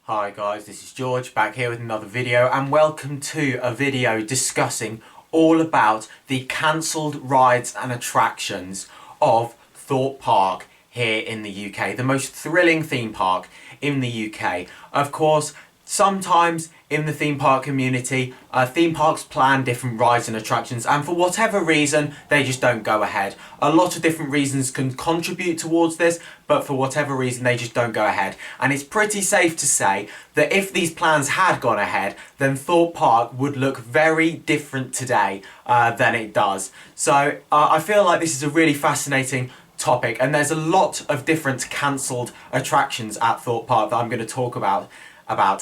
Hi guys, this is George back here with another video, and welcome to a video discussing all about the cancelled rides and attractions of Thorpe Park here in the UK, the most thrilling theme park in the UK. Of course, sometimes in the theme park community, theme parks plan different rides and attractions, and for whatever reason, they just don't go ahead. A lot of different reasons can contribute towards this, but for whatever reason, they just don't go ahead. And it's pretty safe to say that if these plans had gone ahead, then Thorpe Park would look very different today than it does. So I feel like this is a really fascinating topic, and there's a lot of different cancelled attractions at Thorpe Park that I'm going to talk about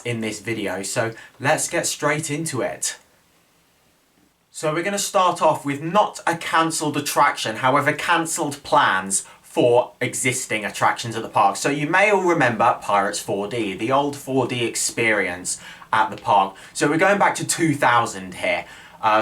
in this video, so let's get straight into it. So we're going to start off with not a cancelled attraction, however cancelled plans for existing attractions at the park. So you may all remember Pirates 4D, the old 4D experience at the park. So we're going back to 2000 here.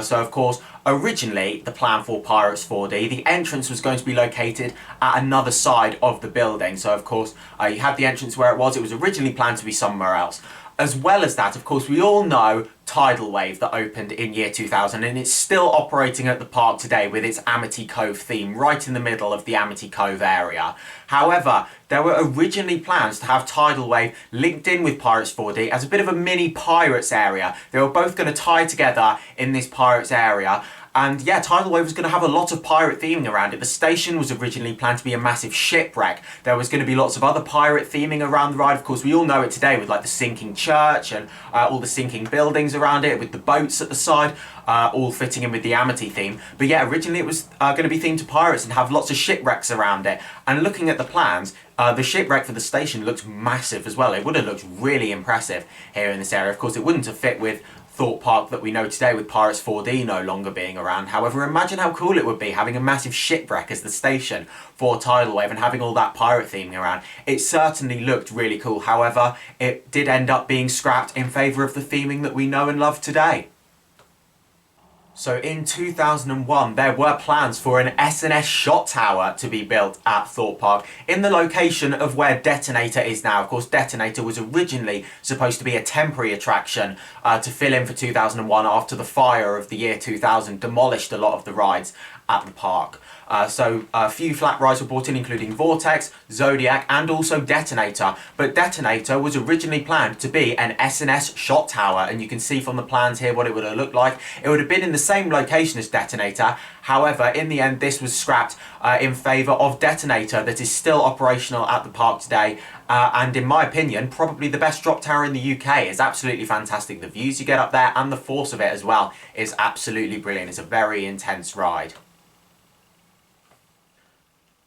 So of course, originally the plan for Pirates 4D, the entrance was going to be located at another side of the building. So of course, you had the entrance where it was originally planned to be somewhere else. As well as that, of course, we all know Tidal Wave that opened in year 2000, and it's still operating at the park today with its Amity Cove theme right in the middle of the Amity Cove area. However, there were originally plans to have Tidal Wave linked in with Pirates 4D as a bit of a mini Pirates area. They were both going to tie together in this Pirates area. And yeah, Tidal Wave was going to have a lot of pirate theming around it. The station was originally planned to be a massive shipwreck. There was going to be lots of other pirate theming around the ride. Of course, we all know it today with like the sinking church and all the sinking buildings around it with the boats at the side, all fitting in with the Amity theme. But yeah, originally it was going to be themed to pirates and have lots of shipwrecks around it. And looking at the plans, the shipwreck for the station looked massive as well. It would have looked really impressive here in this area. Of course, it wouldn't have fit with Thorpe Park that we know today with Pirates 4D no longer being around. However, imagine how cool it would be having a massive shipwreck as the station for Tidal Wave and having all that pirate theming around. It certainly looked really cool. However, it did end up being scrapped in favour of the theming that we know and love today. So in 2001, there were plans for an S&S shot tower to be built at Thorpe Park in the location of where Detonator is now. Of course, Detonator was originally supposed to be a temporary attraction to fill in for 2001 after the fire of the year 2000 demolished a lot of the rides at the park. So a few flat rides were brought in, including Vortex, Zodiac, and also Detonator. But Detonator was originally planned to be an S&S shot tower, and you can see from the plans here what it would have looked like. It would have been in the same location as Detonator. However, in the end, this was scrapped in favour of Detonator, that is still operational at the park today. And in my opinion, probably the best drop tower in the UK. It's absolutely fantastic. The views you get up there and the force of it as well is absolutely brilliant. It's a very intense ride.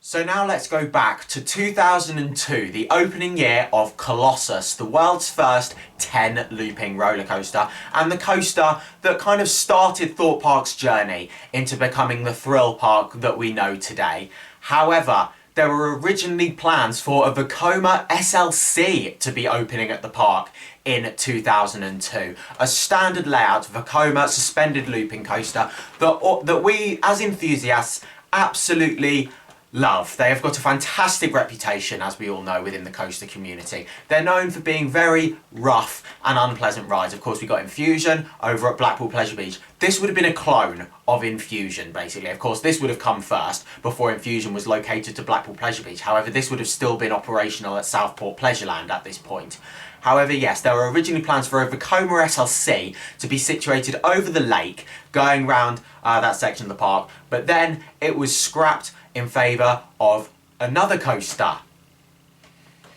So now let's go back to 2002, the opening year of Colossus, the world's first 10 looping roller coaster, and the coaster that kind of started Thorpe Park's journey into becoming the thrill park that we know today. However, there were originally plans for a Vekoma SLC to be opening at the park in 2002. A standard layout Vekoma suspended looping coaster that we as enthusiasts absolutely love. They have got a fantastic reputation, as we all know, within the coaster community. They're known for being very rough and unpleasant rides. Of course, we got Infusion over at Blackpool Pleasure Beach. This would have been a clone of Infusion, basically. Of course, this would have come first before Infusion was located to Blackpool Pleasure Beach. However, this would have still been operational at Southport Pleasureland at this point. However, yes, there were originally plans for a Vekoma SLC to be situated over the lake, going round that section of the park, but then it was scrapped in favour of another coaster.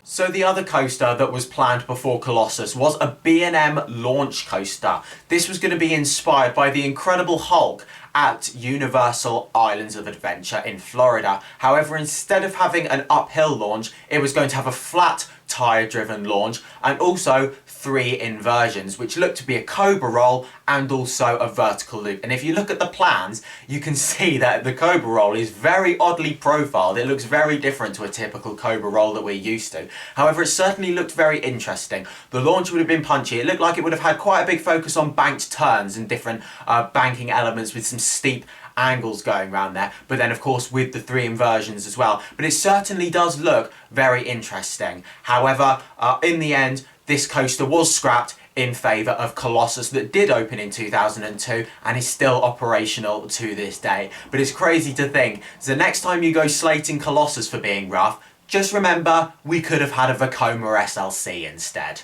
So the other coaster that was planned before Colossus was a B&M launch coaster. This was going to be inspired by the Incredible Hulk at Universal Islands of Adventure in Florida. However, instead of having an uphill launch, it was going to have a flat tyre-driven launch and also 3 inversions, which looked to be a cobra roll and also a vertical loop. And if you look at the plans, you can see that the cobra roll is very oddly profiled. It looks very different to a typical cobra roll that we're used to. However, it certainly looked very interesting. The launch would have been punchy. It looked like it would have had quite a big focus on banked turns and different banking elements with some steep angles going around there, but then of course with the 3 inversions as well. But it certainly does look very interesting. However, in the end, this coaster was scrapped in favour of Colossus, that did open in 2002 and is still operational to this day. But it's crazy to think, so next time you go slating Colossus for being rough, just remember we could have had a Vekoma SLC instead.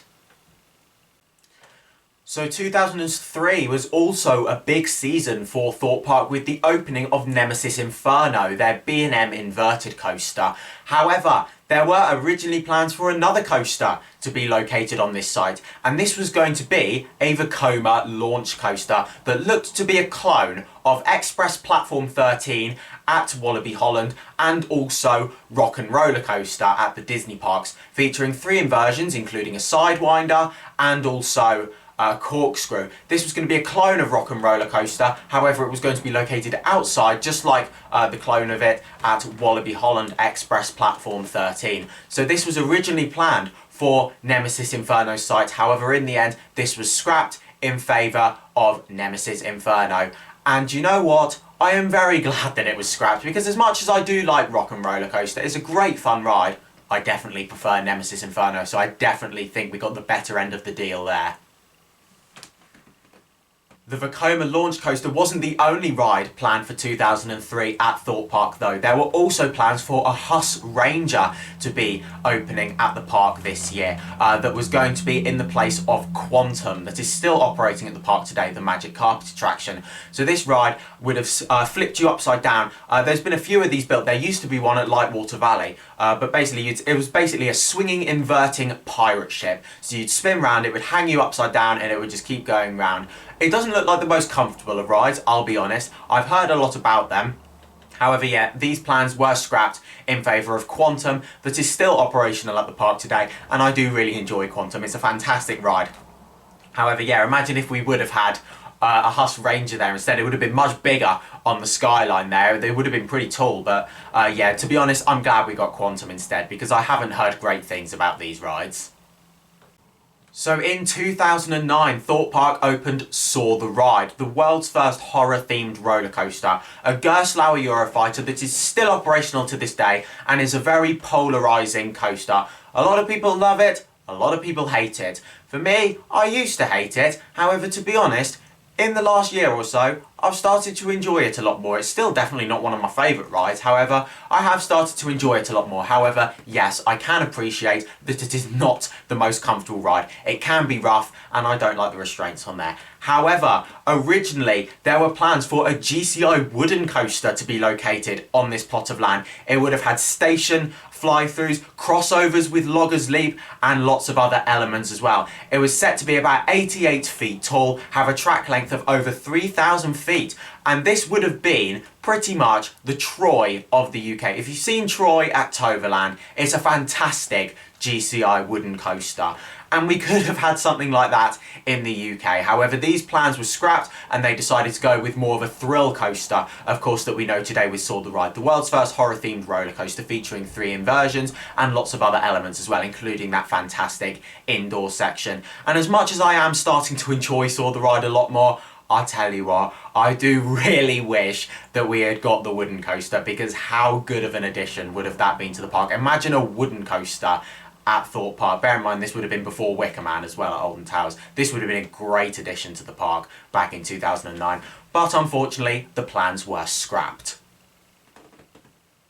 So 2003 was also a big season for Thorpe Park with the opening of Nemesis Inferno, their B&M inverted coaster. However, there were originally plans for another coaster to be located on this site, and this was going to be a Vekoma launch coaster that looked to be a clone of Express Platform 13 at Wallaby Holland and also Rock and Roller Coaster at the Disney parks, featuring 3 inversions including a Sidewinder and also Corkscrew. This was going to be a clone of Rock and Roller Coaster, however it was going to be located outside, just like the clone of it at Wallaby Holland Express Platform 13. So this was originally planned for Nemesis Inferno site, however in the end this was scrapped in favour of Nemesis Inferno. And you know what? I am very glad that it was scrapped, because as much as I do like Rock and Roller Coaster, it's a great fun ride, I definitely prefer Nemesis Inferno, so I definitely think we got the better end of the deal there. The Vekoma launch coaster wasn't the only ride planned for 2003 at Thorpe Park though. There were also plans for a Huss Ranger to be opening at the park this year that was going to be in the place of Quantum, that is still operating at the park today, the Magic Carpet attraction. So this ride would have flipped you upside down. There's been a few of these built. There used to be one at Lightwater Valley, but basically it was basically a swinging, inverting pirate ship. So you'd spin round, it would hang you upside down and it would just keep going round. It doesn't look like the most comfortable of rides, I'll be honest. I've heard a lot about them. However, yeah, these plans were scrapped in favour of Quantum, that is still operational at the park today, and I do really enjoy Quantum. It's a fantastic ride. However, yeah, imagine if we would have had a Huss Ranger there instead. It would have been much bigger on the skyline there. They would have been pretty tall, but yeah, to be honest, I'm glad we got Quantum instead, because I haven't heard great things about these rides. So in 2009, Thorpe Park opened Soar the Ride, the world's first horror-themed roller coaster, a Gerstlauer Eurofighter that is still operational to this day and is a very polarising coaster. A lot of people love it, a lot of people hate it. For me, I used to hate it, however, to be honest, in the last year or so, I've started to enjoy it a lot more. It's still definitely not one of my favourite rides, however, I have started to enjoy it a lot more. However, yes, I can appreciate that it is not the most comfortable ride. It can be rough, and I don't like the restraints on there. However, originally, there were plans for a GCI wooden coaster to be located on this plot of land. It would have had station fly-throughs, crossovers with Loggers Leap, and lots of other elements as well. It was set to be about 88 feet tall, have a track length of over 3,000 feet, and this would have been pretty much the Troy of the UK. If you've seen Troy at Toverland, it's a fantastic GCI wooden coaster. And we could have had something like that in the UK. However, these plans were scrapped and they decided to go with more of a thrill coaster, of course, that we know today with Soar the Ride, the world's first horror-themed roller coaster featuring 3 inversions and lots of other elements as well, including that fantastic indoor section. And as much as I am starting to enjoy Soar the Ride a lot more, I tell you what, I do really wish that we had got the wooden coaster, because how good of an addition would have that been to the park? Imagine a wooden coaster at Thorpe Park. Bear in mind, this would have been before Wicker Man as well at Alton Towers. This would have been a great addition to the park back in 2009, but unfortunately the plans were scrapped.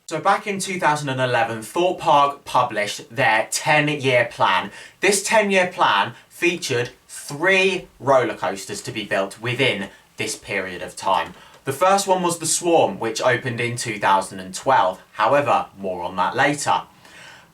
So back in 2011, Thorpe Park published their 10-year plan. This 10-year plan featured 3 roller coasters to be built within this period of time. The first one was the Swarm, which opened in 2012. However, more on that later.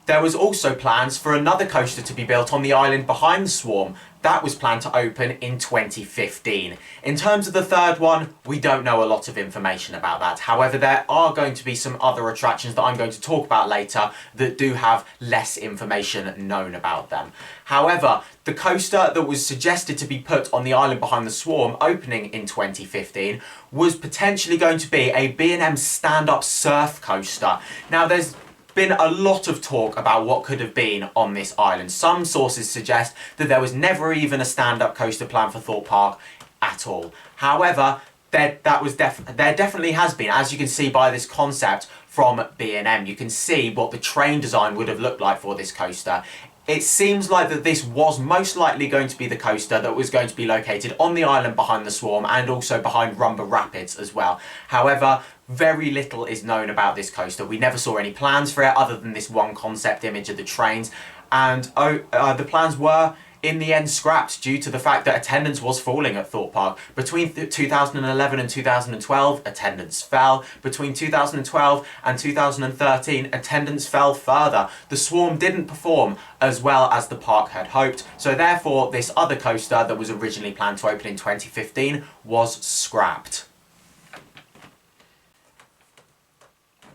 There was also plans for another coaster to be built on the island behind the Swarm. That was planned to open in 2015. In terms of the third one, we don't know a lot of information about that. However, there are going to be some other attractions that I'm going to talk about later that do have less information known about them. However, the coaster that was suggested to be put on the island behind the Swarm opening in 2015 was potentially going to be a B&M stand-up surf coaster. Now, there's been a lot of talk about what could have been on this island. Some sources suggest that there was never even a stand-up coaster plan for Thorpe Park at all. However, there definitely has been, as you can see by this concept from B&M. You can see what the train design would have looked like for this coaster. it seems like that this was most likely going to be the coaster that was going to be located on the island behind the Swarm and also behind Rumba Rapids as well. However, very little is known about this coaster. We never saw any plans for it other than this one concept image of the trains, and the plans were in the end scrapped due to the fact that attendance was falling at Thorpe Park. Between 2011 and 2012, attendance fell. Between 2012 and 2013, attendance fell further. The Swarm didn't perform as well as the park had hoped, so therefore this other coaster that was originally planned to open in 2015 was scrapped.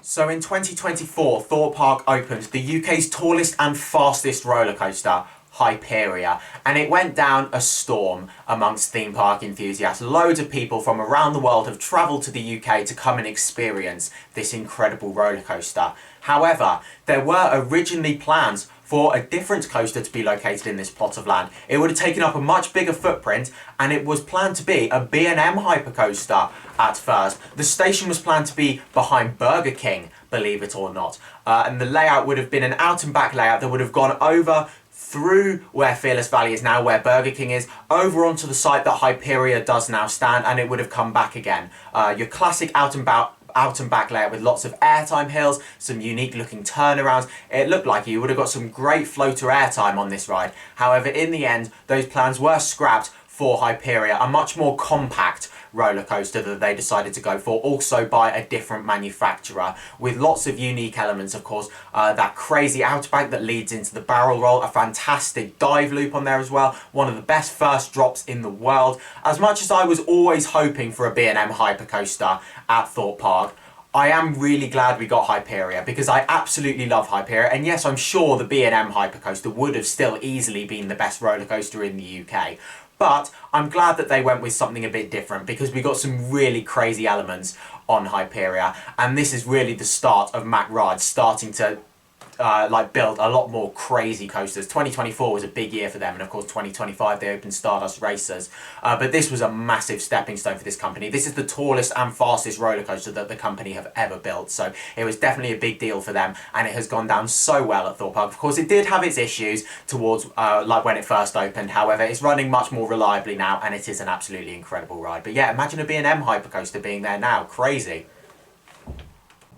So in 2024, Thorpe Park opened the UK's tallest and fastest roller coaster, Hyperia, and it went down a storm amongst theme park enthusiasts. Loads of people from around the world have travelled to the UK to come and experience this incredible roller coaster. However, there were originally plans for a different coaster to be located in this plot of land. It would have taken up a much bigger footprint, and it was planned to be a B&M hypercoaster at first. The station was planned to be behind Burger King, believe it or not, and the layout would have been an out and back layout that would have gone over through where Fearless Valley is now, where Burger King is, over onto the site that Hyperia does now stand, and it would have come back again. Your classic out and back layout with lots of airtime hills, some unique looking turnarounds. It looked like you would have got some great floater airtime on this ride. However, in the end, those plans were scrapped for Hyperia, a much more compact roller coaster that they decided to go for, also by a different manufacturer, with lots of unique elements. Of course, that crazy outback that leads into the barrel roll, a fantastic dive loop on there as well, one of the best first drops in the world. As much as I was always hoping for a B&M hypercoaster at Thorpe Park, I am really glad we got Hyperia, because I absolutely love Hyperia, and yes, I'm sure the B&M hypercoaster would have still easily been the best roller coaster in the UK. But I'm glad that they went with something a bit different, because we got some really crazy elements on Hyperia, and this is really the start of Mack Rides starting to build a lot more crazy coasters. 2024 was a big year for them, and of course 2025 they opened Stardust Racers, but this was a massive stepping stone for this company. This is the tallest and fastest roller coaster that the company have ever built, so it was definitely a big deal for them, and it has gone down so well at Thorpe Park. Of course, it did have its issues towards like when it first opened. However, it's running much more reliably now, and it is an absolutely incredible ride. But yeah, imagine a B&M hypercoaster being there now. Crazy.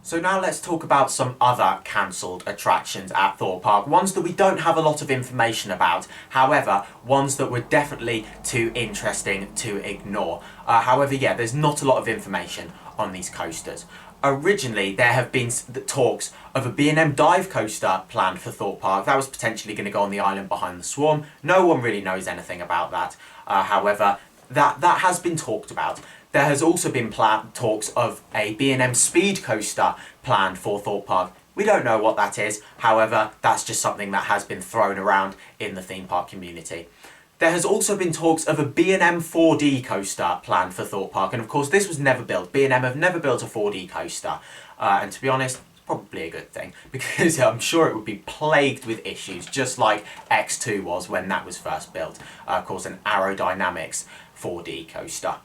So now let's talk about some other cancelled attractions at Thorpe Park, ones that we don't have a lot of information about, however, ones that were definitely too interesting to ignore. However, yeah, there's not a lot of information on these coasters. Originally, there have been talks of a B&M dive coaster planned for Thorpe Park that was potentially going to go on the island behind the Swarm. No one really knows anything about that. However, that has been talked about. There has also been talks of a B&M speed coaster planned for Thorpe Park. We don't know what that is, however, that's just something that has been thrown around in the theme park community. There has also been talks of a B&M 4D coaster planned for Thorpe Park, and of course this was never built. B&M have never built a 4D coaster, and to be honest, it's probably a good thing, because I'm sure it would be plagued with issues, just like X2 was when that was first built. Of course, an aerodynamics 4D coaster.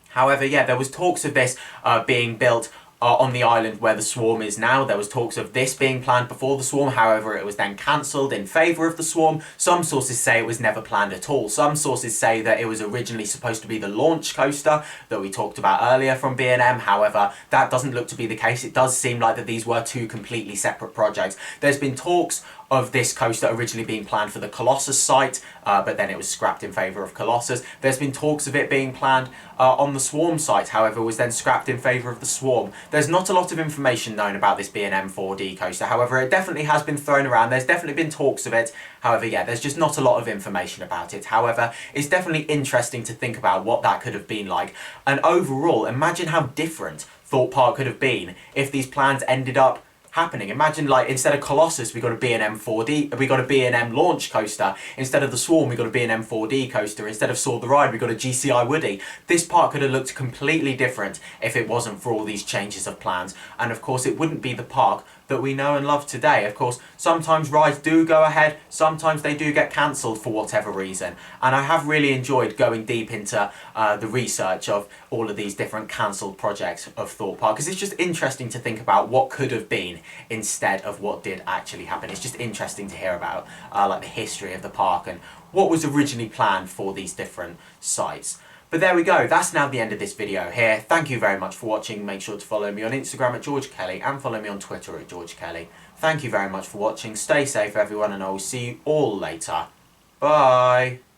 However, yeah, there was talks of this being built on the island where the Swarm is now. There was talks of this being planned before the Swarm, however it was then cancelled in favour of the Swarm. Some sources say it was never planned at all. Some sources say that it was originally supposed to be the launch coaster that we talked about earlier from B&M, however that doesn't look to be the case. It does seem like that these were two completely separate projects. There's been talks of this coaster originally being planned for the Colossus site, but then it was scrapped in favour of Colossus. There's been talks of it being planned on the Swarm site, however was then scrapped in favour of the Swarm. There's not a lot of information known about this B&M 4D coaster, however it definitely has been thrown around. There's definitely been talks of it, however yeah, there's just not a lot of information about it. However, it's definitely interesting to think about what that could have been like, and overall, imagine how different Thorpe Park could have been if these plans ended up happening. Imagine, like, instead of Colossus we got a B&M 4D, we got a B&M launch coaster. Instead of the Swarm we got a B&M 4D coaster. Instead of Soar the Ride we got a GCI Woody. This park could have looked completely different if it wasn't for all these changes of plans, and of course it wouldn't be the park that we know and love today. Of course, sometimes rides do go ahead, sometimes they do get cancelled for whatever reason. And I have really enjoyed going deep into the research of all of these different cancelled projects of Thorpe Park, because it's just interesting to think about what could have been instead of what did actually happen. It's just interesting to hear about like the history of the park and what was originally planned for these different sites. But there we go, that's now the end of this video here. Thank you very much for watching. Make sure to follow me on Instagram at George Kelly and follow me on Twitter at George Kelly. Thank you very much for watching. Stay safe everyone, and I will see you all later. Bye!